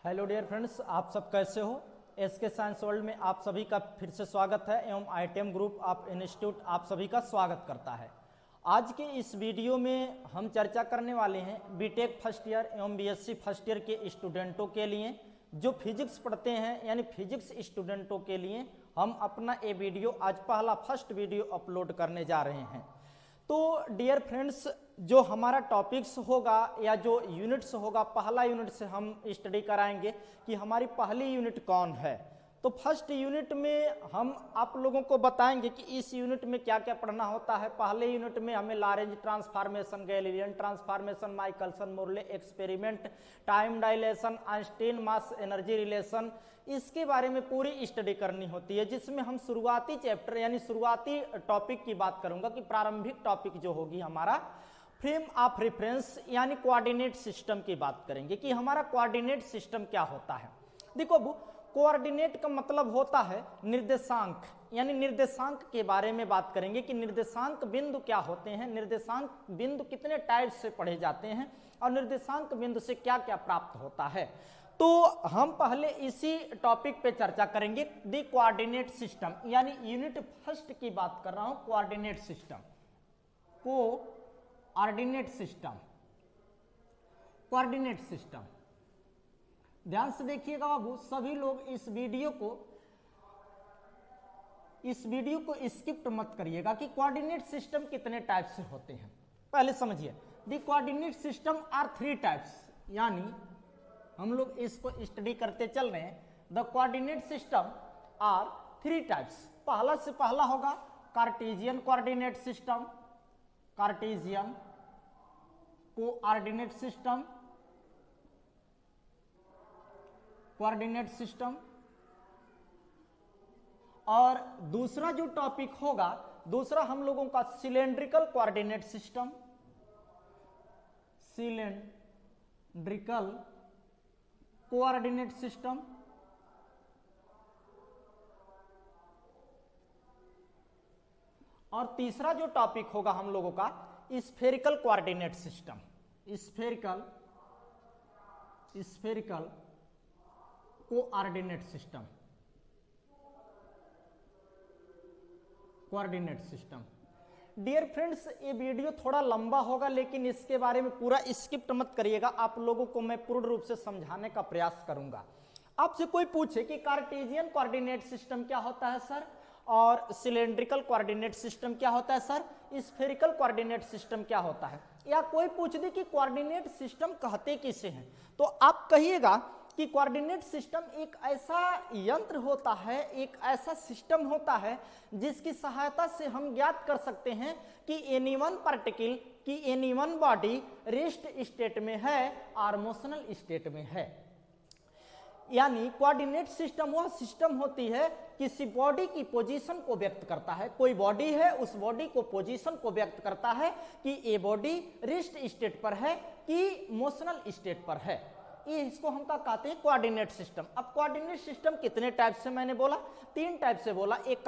Hello dear friends, आप सब कैसे हो। एसके साइंस वर्ल्ड में आप सभी का फिर से स्वागत है एवं आईटीएम ग्रुप ऑफ इंस्टीट्यूट आप सभी का स्वागत करता है। आज के इस वीडियो में हम चर्चा करने वाले हैं बीटेक फर्स्ट ईयर एवं बीएससी फर्स्ट ईयर के स्टूडेंटों के लिए जो फिजिक्स पढ़ते हैं, यानी फिजिक्स स्टूडेंटों के लिए हम अपना ये वीडियो आज फर्स्ट वीडियो अपलोड करने जा रहे हैं। तो डियर फ्रेंड्स, जो हमारा टॉपिक्स होगा या जो यूनिट्स होगा, पहला यूनिट से हम स्टडी कराएंगे कि हमारी पहली यूनिट कौन है। तो फर्स्ट यूनिट में हम आप लोगों को बताएंगे कि इस यूनिट में क्या क्या पढ़ना होता है। पहले यूनिट में हमें Lorentz transformation, Galilean transformation, Michelson Morley experiment, time dilation, Einstein mass energy relation, इसके बारे में पूरी स्टडी करनी होती है, जिसमें हम शुरुआती चैप्टर यानी शुरुआती टॉपिक की बात करूंगा कि प्रारंभिक टॉपिक जो होगी हमारा फ्रेम ऑफ रेफरेंस यानी कोऑर्डिनेट सिस्टम की बात करेंगे कि हमारा कोऑर्डिनेट सिस्टम क्या होता है। देखो, कोऑर्डिनेट का मतलब होता है निर्देशांक, यानी निर्देशांक के बारे में बात करेंगे कि निर्देशांक बिंदु क्या होते हैं, निर्देशांक बिंदु कितने टाइप से पढ़े जाते हैं और निर्देशांक बिंदु से क्या क्या प्राप्त होता है। तो हम पहले इसी टॉपिक पे चर्चा करेंगे, दी कोऑर्डिनेट सिस्टम, यानी यूनिट फर्स्ट की बात कर रहा हूं। Coordinate system, coordinate system, coordinate system. ध्यान से देखिएगा बाबू, सभी लोग इस वीडियो को स्किप मत करिएगा कि कोऑर्डिनेट सिस्टम कितने टाइप से होते हैं। पहले समझिए, the coordinate system are 3 types, यानी हम लोग इसको स्टडी करते चल रहे हैं। The coordinate system are 3 types. पहला से पहला होगा cartesian coordinate system, cartesian coordinate system, coordinate system. और दूसरा जो टॉपिक होगा, दूसरा हम लोगों का cylindrical coordinate system, cylindrical coordinate system. और तीसरा जो टॉपिक होगा हम लोगों का spherical coordinate system, spherical coordinate system, coordinate system. Dear friends, ये वीडियो थोड़ा लंबा होगा, लेकिन इसके बारे में पूरा स्किप मत करिएगा। आप लोगों को मैं पूर्ण रूप से समझाने का प्रयास करूंगा। आपसे कोई पूछे कि कार्टेशियन कोऑर्डिनेट सिस्टम क्या होता है सर, और सिलेंड्रिकल कोऑर्डिनेट सिस्टम क्या होता है सर, स्फेरिकल कोऑर्डिनेट सिस्टम क्या होता है, या कोई पूछ दे कि कोऑर्डिनेट सिस्टम कहते किसे हैं, तो आप कहिएगा कि कोऑर्डिनेट सिस्टम एक ऐसा यंत्र होता है, एक ऐसा सिस्टम होता है जिसकी सहायता से हम ज्ञात कर सकते हैं कि एनी वन पार्टिकल की any one body rest state में है और मोशनल स्टेट में है। यानी कोऑर्डिनेट सिस्टम वह सिस्टम होती है किसी बॉडी की पोजीशन को व्यक्त करता है। कोई बॉडी है, उस बॉडी को पोजीशन को व्यक्त करता है कि ये बॉडी रेस्ट स्टेट पर है कि मोशनल स्टेट पर है। ये इसको हम क्या कहते हैं, कोऑर्डिनेट सिस्टम। अब कोऑर्डिनेट सिस्टम कितने टाइप से मैंने बोला, 3 टाइप से बोला। एक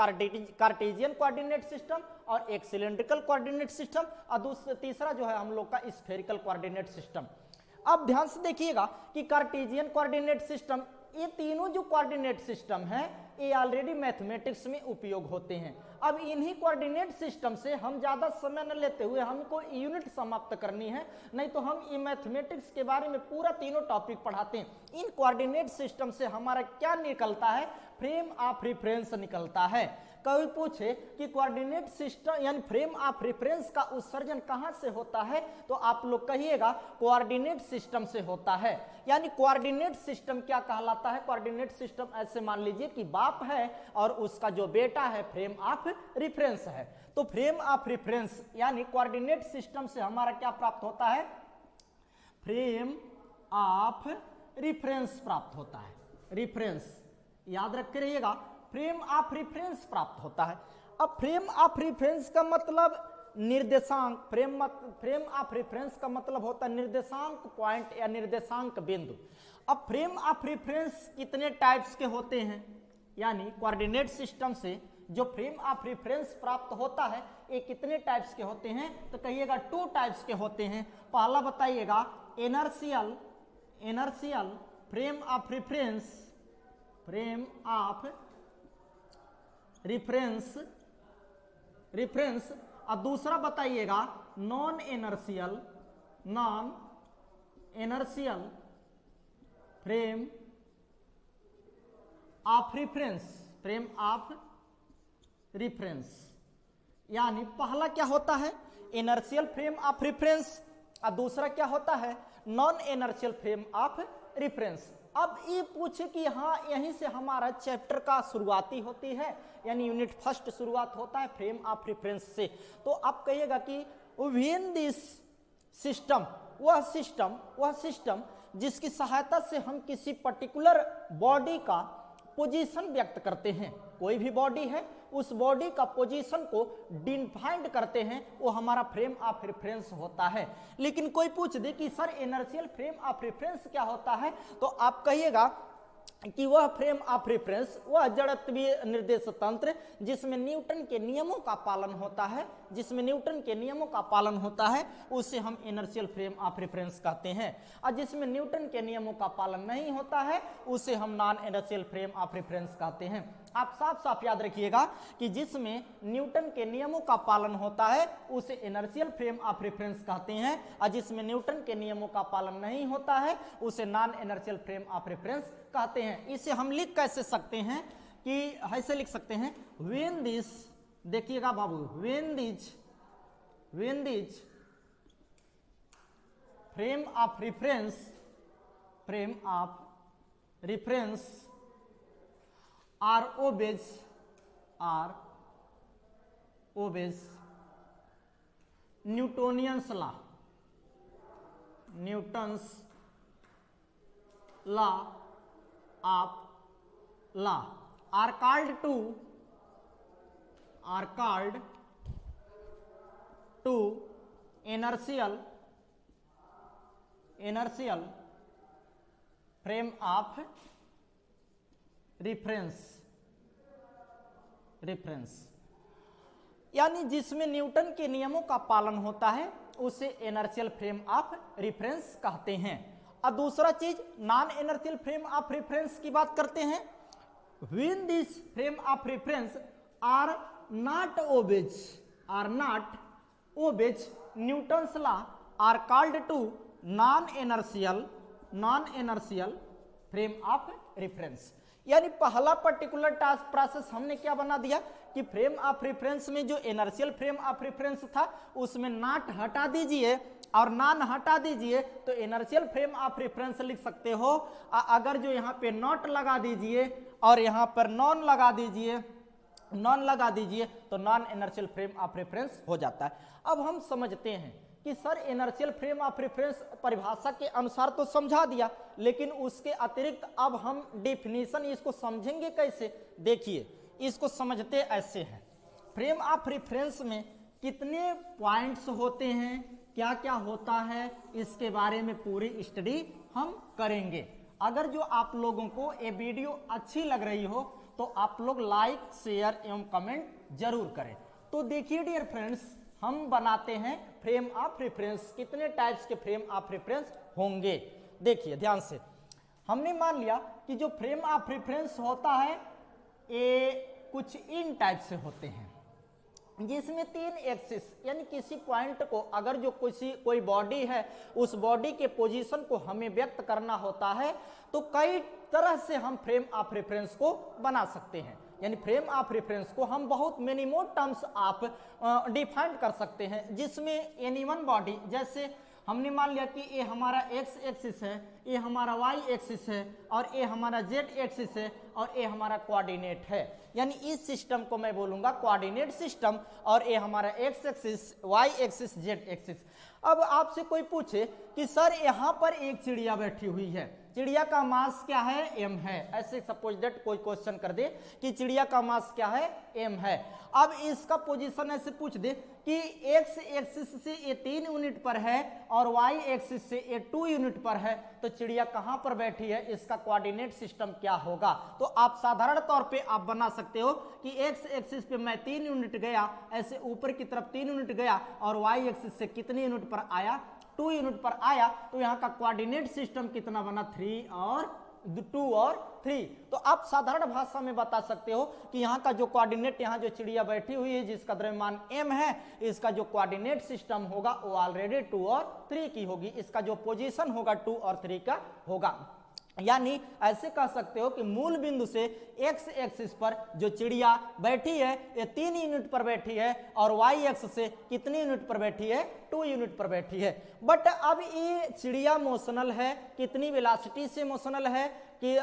कार्टेशियन कोऑर्डिनेट सिस्टम, और एक सिलेंड्रिकल कोऑर्डिनेट सिस्टम, और तीसरा जो है हम लोग का स्फेरिकल कोऑर्डिनेट सिस्टम। अब ध्यान से देखिएगा कि कार्टेशियन कोऑर्डिनेट सिस्टम, ये तीनों जो कोऑर्डिनेट सिस्टम है ये ऑलरेडी मैथमेटिक्स में उपयोग होते हैं। अब इन्हीं कोऑर्डिनेट सिस्टम से हम ज्यादा समय न लेते हुए हमको यूनिट समाप्त करनी है, नहीं तो हम ये मैथमेटिक्स के बारे में पूरा तीनों टॉपिक पढ़ाते हैं। इन कोऑर्डिनेट सिस्टम से हमारा क्या निकलता है, फ्रेम ऑफ रेफरेंस निकलता है। कोई पूछे कि कोऑर्डिनेट सिस्टम यानी फ्रेम ऑफ रेफरेंस का उत्सर्जन कहां से होता है, तो आप लोग कहिएगा कोऑर्डिनेट सिस्टम से होता है। यानी कोऑर्डिनेट सिस्टम क्या कहलाता है, कोऑर्डिनेट सिस्टम ऐसे मान लीजिए कि बाप है और उसका जो बेटा है फ्रेम ऑफ रेफरेंस है। तो फ्रेम ऑफ रेफरेंस यानी कोऑर्डिनेट सिस्टम से हमारा क्या प्राप्त होता है, फ्रेम ऑफ रेफरेंस प्राप्त होता है। रेफरेंस याद रख के रहिएगा, फ्रेम ऑफ रेफरेंस प्राप्त होता है। अब फ्रेम ऑफ रेफरेंस का मतलब निर्देशांक, फ्रेम ऑफ रेफरेंस का मतलब होता है निर्देशांक पॉइंट या निर्देशांक बिंदु। अब फ्रेम ऑफ रेफरेंस कितने टाइप्स के होते हैं, यानी कोऑर्डिनेट सिस्टम से जो फ्रेम ऑफ रेफरेंस प्राप्त होता है ये कितने टाइप्स के होते हैं, तो कहिएगा 2 टाइप्स के होते हैं। पहला बताइएगा inertial frame of reference, frame of reference, reference. और दूसरा बताइएगा non inertial, non inertial frame of reference, frame of reference. यानी पहला क्या होता है इनर्शियल फ्रेम ऑफ रेफरेंस और दूसरा क्या होता है non inertial frame of reference. अब ये पूछे कि हाँ यहीं से हमारा चैप्टर का शुरुआती होती है, यानी यूनिट फर्स्ट शुरुआत होता है फ्रेम ऑफ रेफरेंस से। तो आप कहिएगा कि व्हेन दिस सिस्टम, वह सिस्टम जिसकी सहायता से हम किसी पर्टिकुलर बॉडी का पोजीशन व्यक्त करते हैं, कोई भी बॉडी है उस बॉडी का पोजीशन को डिफाइंड करते हैं, वो हमारा फ्रेम ऑफ रेफरेंस होता है। लेकिन कोई पूछ दे कि sir inertial frame of reference क्या होता है, तो आप कहिएगा कि वह फ्रेम ऑफ रेफरेंस वह जड़त्वीय निर्देश तंत्र जिसमें न्यूटन के नियमों का पालन होता है, जिसमें न्यूटन के नियमों का पालन होता है उसे हम इनर्शियल फ्रेम ऑफ रेफरेंस कहते हैं, और जिसमें न्यूटन के नियमों का पालन नहीं होता है उसे हम non inertial frame of reference कहते हैं। आप साफ साफ याद रखिएगा कि जिसमें न्यूटन के नियमों का पालन होता है उसे इनर्शियल फ्रेम ऑफ रेफरेंस कहते हैं, और जिसमें न्यूटन के नियमों का पालन नहीं होता है उसे non inertial frame of reference कहते हैं। इसे हम लिख कैसे सकते हैं कि ऐसे लिख सकते हैं व्हेन दिस, देखिएगा बाबू, when this frame of reference, frame of reference are obeys Newtonian's law, Newton's law of law are called to inertial frame of reference. यानी जिसमें न्यूटन के नियमों का पालन होता है उसे इनर्शियल फ्रेम ऑफ रेफरेंस कहते हैं। और दूसरा चीज non inertial frame of reference की बात करते हैं, when this frame of reference are not obeys Newton's law are called to non inertial frame of reference. यानी पहला पर्टिकुलर टास्क प्रोसेस हमने क्या बना दिया कि फ्रेम ऑफ रेफरेंस में जो इनर्शियल फ्रेम ऑफ रेफरेंस था उसमें नॉट हटा दीजिए और नॉन हटा दीजिए तो इनर्शियल फ्रेम ऑफ रेफरेंस लिख सकते हो। अगर जो यहाँ पे नॉट लगा दीजिए और यहाँ पर नॉन लगा दीजिए तो non inertial frame of reference हो जाता है। अब हम समझते हैं कि sir inertial frame of reference परिभाषा के अनुसार तो समझा दिया, लेकिन उसके अतिरिक्त अब हम डेफिनेशन इसको समझेंगे कैसे। देखिए इसको समझते ऐसे हैं, फ्रेम ऑफ रेफरेंस में कितने पॉइंट्स होते हैं, क्या क्या होता है, इसके बारे में पूरी स्टडी हम करेंगे। अगर जो आप लोगों को ये वीडियो अच्छी लग रही हो तो आप लोग लाइक शेयर एवं कमेंट जरूर करें। तो देखिए डियर फ्रेंड्स, हम बनाते हैं फ्रेम ऑफ रेफरेंस, कितने टाइप्स के फ्रेम ऑफ रेफरेंस होंगे। देखिए ध्यान से, हमने मान लिया कि जो फ्रेम ऑफ रेफरेंस होता है ये कुछ इन टाइप से होते हैं, जिसमें तीन एक्सिस, यानी किसी पॉइंट को अगर जो कोई बॉडी है उस बॉडी के पोजीशन को हमें व्यक्त करना होता है तो कई तरह से हम फ्रेम ऑफ रेफरेंस को बना सकते हैं। यानी फ्रेम ऑफ रेफरेंस को हम बहुत मेनी मोर टर्म्स आप डिफाइन कर सकते हैं, जिसमें एनी वन बॉडी, जैसे हमने मान लिया कि ये हमारा एक्स एक्सिस है, ये हमारा वाई एक्सिस है और ये हमारा जेड एक्सिस है और ये हमारा कोऑर्डिनेट है। यानी इस सिस्टम को मैं बोलूंगा कोऑर्डिनेट सिस्टम और ये हमारा x axis, y axis, z axis. अब आपसे कोई पूछे कि सर यहाँ पर एक चिड़िया बैठी हुई है, चिड़िया का मास क्या है, एम है। ऐसे सपोज दैट कोई क्वेश्चन कर दे कि चिड़िया का मास क्या है, एम है। अब इसका पोजीशन ऐसे पूछ दे कि एक्स एक्सिस से ये 3 यूनिट पर है और वाई एक्सिस से ये 2 यूनिट पर है, तो चिड़िया कहां पर बैठी है, इसका कोऑर्डिनेट सिस्टम क्या होगा। तो आप साधारण तौर पे आप बना सकते हो कि एक्स एक्सिस पे मैं 3 यूनिट गया, ऐसे ऊपर की तरफ 3 यूनिट गया और वाई एक्सिस से कितने यूनिट पर आया, 2 2 यूनिट पर आया तो यहाँ का कोऑर्डिनेट सिस्टम कितना बना, 3 और 2 और 3। तो आप साधारण भाषा में बता सकते हो कि यहाँ का जो कोऑर्डिनेट, यहाँ जो चिड़िया बैठी हुई है जिसका द्रव्यमान m है, इसका जो कोऑर्डिनेट सिस्टम होगा वो ऑलरेडी 2 और 3 की होगी, इसका जो पोजीशन होगा 2 और 3 का होगा। यानी ऐसे कह सकते हो कि मूल बिंदु से x एक्सिस पर जो चिड़िया बैठी है ये 3 यूनिट पर बैठी है और y एक्सिस से कितनी यूनिट पर बैठी है, 2 यूनिट पर बैठी है। बट अब ये चिड़िया मोशनल है, कितनी वेलोसिटी से मोशनल है कि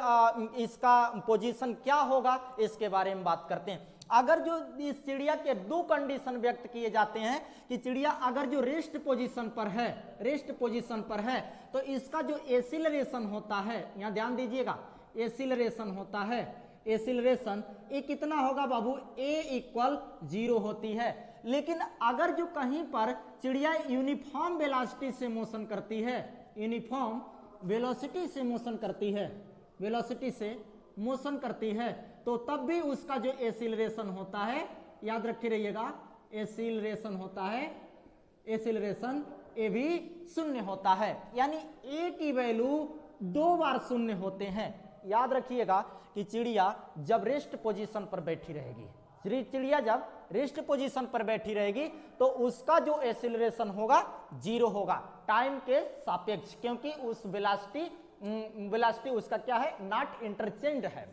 इसका पोजीशन क्या होगा, इसके बारे में बात करते हैं। अगर जो इस चिड़िया के 2 कंडीशन व्यक्त किए जाते हैं कि चिड़िया अगर जो रेस्ट पोजीशन पर है, रेस्ट पोजीशन पर है तो इसका जो एसिलरेशन होता है, यहाँ ध्यान दीजिएगा, एसिलरेशन होता है, एसिलरेशन ये कितना होगा बाबू, a = 0 होती है। लेकिन अगर जो कहीं पर चिड़िया यूनिफॉर्म वेलोसिटी से मोशन करती है, यूनिफॉर्म वेलोसिटी से मोशन करती है, वेलोसिटी से मोशन करती है, तो तब भी उसका जो एसिलरेशन होता है, याद रखे रहिएगा, एसिलरेशन होता है, एसिलरेशन ए भी 0 होता है। यानी ए की वैल्यू 2 बार 0 होते हैं। याद रखिएगा कि चिड़िया जब रेस्ट पोजीशन पर बैठी रहेगी, चिड़िया जब रेस्ट पोजीशन पर बैठी रहेगी तो उसका जो एसिलरेशन होगा 0 होगा टाइम के सापेक्ष, क्योंकि उस वेलोसिटी उसका क्या है, नॉट इंटरचेंज है।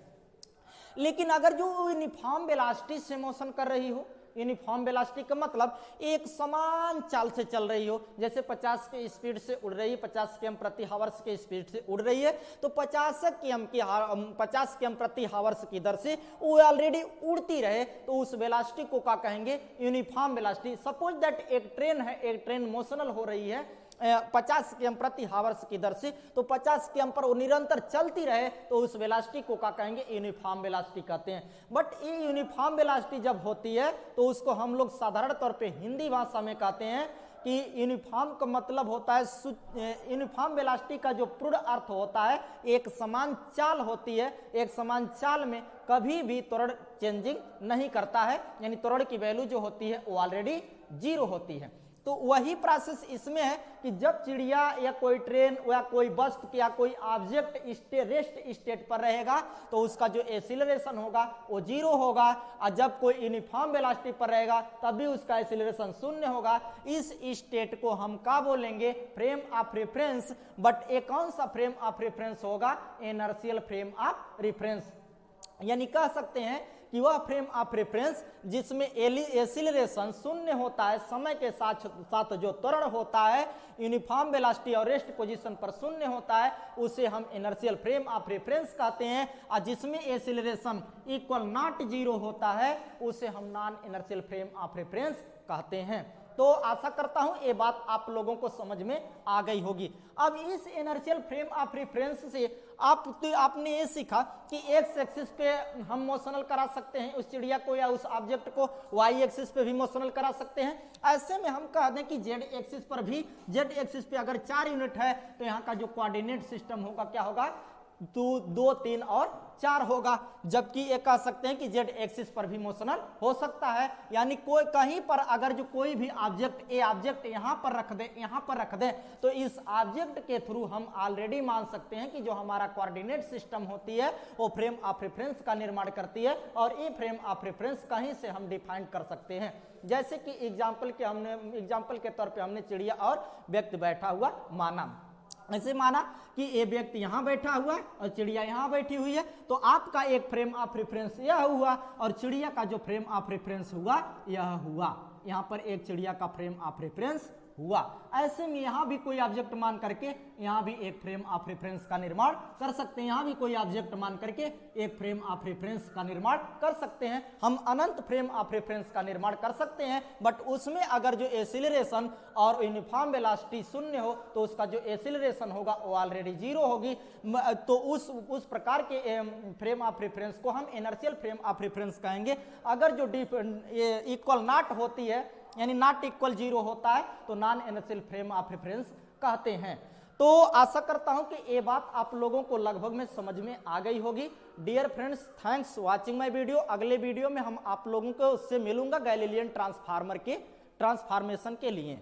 लेकिन अगर जो यूनिफॉर्म वेलोसिटी से मोशन कर रही हो, यूनिफॉर्म वेलोसिटी का मतलब एक समान चाल से चल रही हो, जैसे 50 के स्पीड से उड़ रही है, 50 km प्रति हावर्स के स्पीड से उड़ रही है, तो 50 km प्रति हावर्स की दर से वो ऑलरेडी उड़ती रहे तो उस वेलोसिटी को क्या कहेंगे, यूनिफॉर्म वेलोसिटी। सपोज दैट एक ट्रेन है, एक ट्रेन मोशनल हो रही है 50 km प्रति हावर्स की दर से, तो 50 km पर वो निरंतर चलती रहे तो उस वेलोसिटी को क्या कहेंगे, यूनिफॉर्म वेलोसिटी कहते हैं। बट ये यूनिफॉर्म वेलोसिटी जब होती है तो उसको हम लोग साधारण तौर पे हिंदी भाषा में कहते हैं कि यूनिफॉर्म का मतलब होता है, यूनिफॉर्म वेलोसिटी का जो पूर्ण अर्थ होता है एक समान चाल होती है, एक समान चाल में कभी भी त्वरण चेंजिंग नहीं करता है, यानी त्वरण की वैल्यू जो होती है वो ऑलरेडी 0 होती है। तो वही प्रोसेस इसमें है कि जब चिड़िया या कोई ट्रेन या कोई बस या कोई ऑब्जेक्ट रेस्ट स्टेट पर रहेगा तो उसका जो एसिलरेशन होगा वो 0 होगा, और जब कोई यूनिफॉर्म वेलोसिटी पर रहेगा तब भी उसका एसिलरेशन 0 होगा। इस स्टेट को हम क्या बोलेंगे, फ्रेम ऑफ रेफरेंस। बट ये कौन सा फ्रेम ऑफ रेफरेंस होगा, इनर्शियल फ्रेम ऑफ रेफरेंस। यानी कह सकते हैं कि वह फ्रेम ऑफ रेफरेंस जिसमें एसिलरेशन 0 होता है, समय के साथ जो त्वरण होता है यूनिफॉर्म वेलोसिटी और रेस्ट पोजीशन पर 0 होता है, उसे हम इनर्शियल फ्रेम ऑफ रेफरेंस कहते हैं। और जिसमें एसिलरेशन = 0 होता है उसे हम non inertial frame of reference कहते हैं। तो आशा करता हूं ये बात आप लोगों को समझ में आ गई होगी। अब इस इनर्शियल फ्रेम ऑफ रेफरेंस से आपने ये सीखा कि एक्स एक्सिस पे हम मोशनल करा सकते हैं उस चिड़िया को या उस ऑब्जेक्ट को, वाई एक्सिस पे भी मोशनल करा सकते हैं। ऐसे में हम कह दें कि जेड एक्सिस पर भी, जेड एक्सिस पे अगर 4 यूनिट है तो यहाँ का जो कोऑर्डिनेट सिस्टम होगा क्या होगा, 2, 3 और 4 होगा। जबकि ये कह सकते हैं कि जेड एक्सिस पर भी मोशनल हो सकता है, यानी कोई कहीं पर अगर जो कोई भी ऑब्जेक्ट, ए ऑब्जेक्ट यहाँ पर रख दे, यहाँ पर रख दे, तो इस ऑब्जेक्ट के थ्रू हम ऑलरेडी मान सकते हैं कि जो हमारा कोऑर्डिनेट सिस्टम होती है वो फ्रेम ऑफ रेफरेंस का निर्माण करती है, और ये फ्रेम ऑफ रेफरेंस कहीं से हम डिफाइन कर सकते हैं। जैसे कि एग्जाम्पल के तौर पर हमने चिड़िया और व्यक्ति बैठा हुआ माना। ऐसे माना कि ये व्यक्ति यहाँ बैठा हुआ है और चिड़िया यहाँ बैठी हुई है, तो आपका एक फ्रेम ऑफ रेफरेंस यह हुआ और चिड़िया का जो फ्रेम ऑफ रेफरेंस हुआ यह हुआ। यहाँ पर एक चिड़िया का फ्रेम ऑफ रेफरेंस हुआ। ऐसे में यहाँ भी कोई ऑब्जेक्ट मान करके यहाँ भी एक फ्रेम ऑफ रेफरेंस का निर्माण कर सकते हैं, यहाँ भी कोई ऑब्जेक्ट मान करके एक फ्रेम ऑफ रेफरेंस का निर्माण कर सकते हैं। हम अनंत फ्रेम ऑफ रेफरेंस का निर्माण कर सकते हैं, बट उसमें अगर जो एसिलरेशन और यूनिफॉर्म वेलोसिटी 0 हो तो उसका जो एसिलरेशन होगा वो ऑलरेडी 0 होगी। तो उस प्रकार के फ्रेम ऑफ रेफरेंस को हम इनर्शियल फ्रेम ऑफ रेफरेंस कहेंगे। अगर जो इक्वल नॉट होती है, यानी ≠0 होता है, तो non inertial frame of reference कहते हैं। तो आशा करता हूं कि ये बात आप लोगों को लगभग में समझ में आ गई होगी। Dear friends, thanks watching my video. अगले वीडियो में हम आप लोगों को उससे मिलूंगा गैलीलियन ट्रांसफार्मर के ट्रांसफॉर्मेशन के लिए।